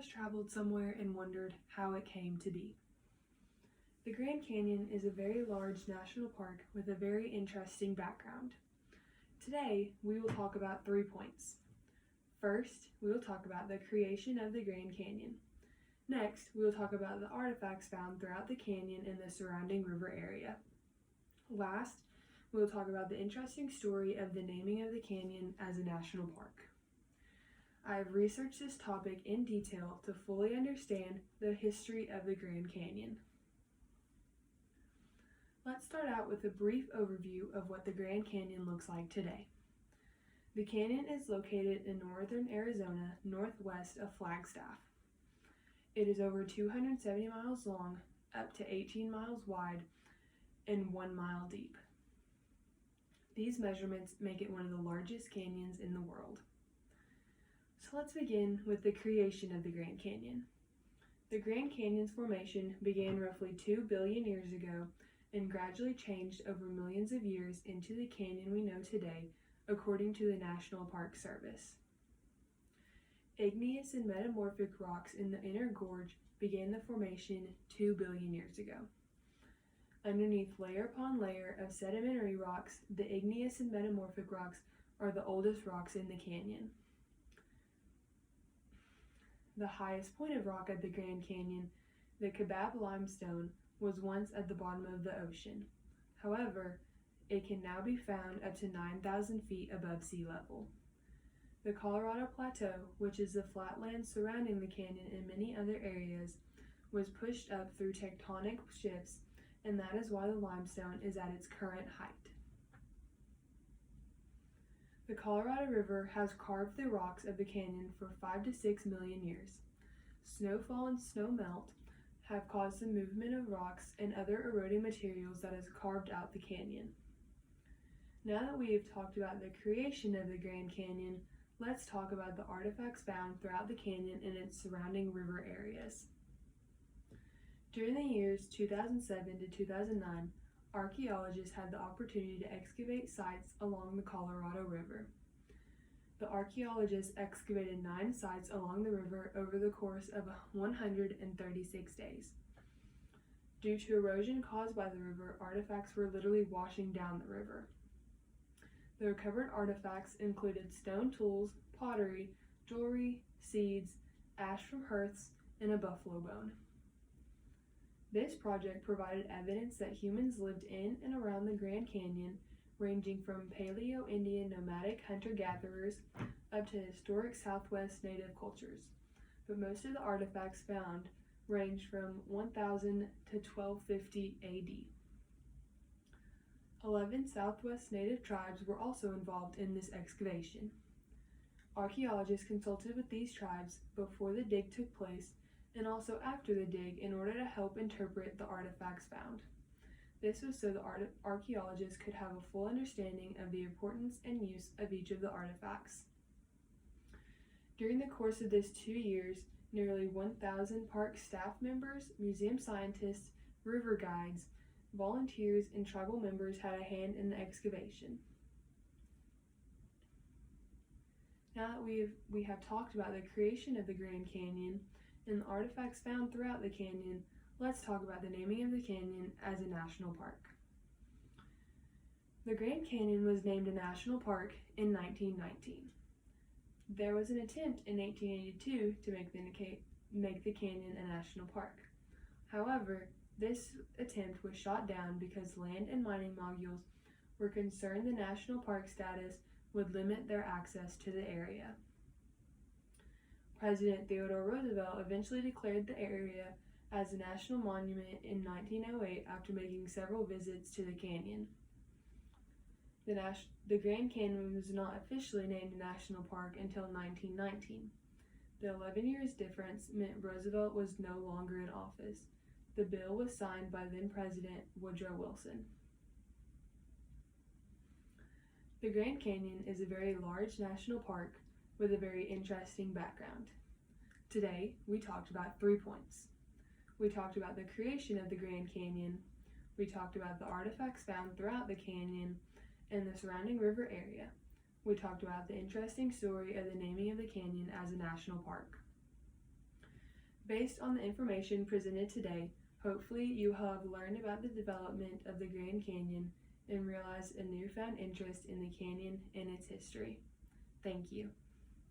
has traveled somewhere and wondered how it came to be. The Grand Canyon is a very large national park with a very interesting background. Today, we will talk about 3 points. First, we will talk about the creation of the Grand Canyon. Next, we will talk about the artifacts found throughout the canyon and the surrounding river area. Last, we will talk about the interesting story of the naming of the canyon as a national park. I have researched this topic in detail to fully understand the history of the Grand Canyon. Let's start out with a brief overview of what the Grand Canyon looks like today. The canyon is located in northern Arizona, northwest of Flagstaff. It is over 270 miles long, up to 18 miles wide, and 1 mile deep. These measurements make it one of the largest canyons in the world. So let's begin with the creation of the Grand Canyon. The Grand Canyon's formation began roughly 2 billion years ago and gradually changed over millions of years into the canyon we know today, according to the National Park Service. Igneous and metamorphic rocks in the inner gorge began the formation 2 billion years ago. Underneath layer upon layer of sedimentary rocks, the igneous and metamorphic rocks are the oldest rocks in the canyon. The highest point of rock at the Grand Canyon, the Kaibab limestone, was once at the bottom of the ocean. However, it can now be found up to 9,000 feet above sea level. The Colorado Plateau, which is the flatland surrounding the canyon and many other areas, was pushed up through tectonic shifts, and that is why the limestone is at its current height. The Colorado River has carved the rocks of the canyon for 5 to 6 million years. Snowfall and snow melt have caused the movement of rocks and other eroding materials that has carved out the canyon. Now that we have talked about the creation of the Grand Canyon, let's talk about the artifacts found throughout the canyon and its surrounding river areas. During the years 2007 to 2009, archaeologists had the opportunity to excavate sites along the Colorado River. The archaeologists excavated 9 sites along the river over the course of 136 days. Due to erosion caused by the river, artifacts were literally washing down the river. The recovered artifacts included stone tools, pottery, jewelry, seeds, ash from hearths, and a buffalo bone. This project provided evidence that humans lived in and around the Grand Canyon, ranging from Paleo-Indian nomadic hunter-gatherers up to historic Southwest native cultures. But most of the artifacts found range from 1000 to 1250 AD. 11 Southwest native tribes were also involved in this excavation. Archaeologists consulted with these tribes before the dig took place and also after the dig in order to help interpret the artifacts found. This was so the archaeologists could have a full understanding of the importance and use of each of the artifacts. During the course of this 2 years, nearly 1,000 park staff members, museum scientists, river guides, volunteers, and tribal members had a hand in the excavation. Now that we have talked about the creation of the Grand Canyon and the artifacts found throughout the canyon, let's talk about the naming of the canyon as a national park. The Grand Canyon was named a national park in 1919. There was an attempt in 1882 to make the canyon a national park. However, this attempt was shot down because land and mining moguls were concerned the national park status would limit their access to the area. President Theodore Roosevelt eventually declared the area as a national monument in 1908 after making several visits to the canyon. The Grand Canyon was not officially named a national park until 1919. The 11 years difference meant Roosevelt was no longer in office. The bill was signed by then-President Woodrow Wilson. The Grand Canyon is a very large national park with a very interesting background. Today, we talked about 3 points. We talked about the creation of the Grand Canyon, we talked about the artifacts found throughout the canyon and the surrounding river area. We talked about the interesting story of the naming of the canyon as a national park. Based on the information presented today, hopefully you have learned about the development of the Grand Canyon and realized a newfound interest in the canyon and its history. Thank you.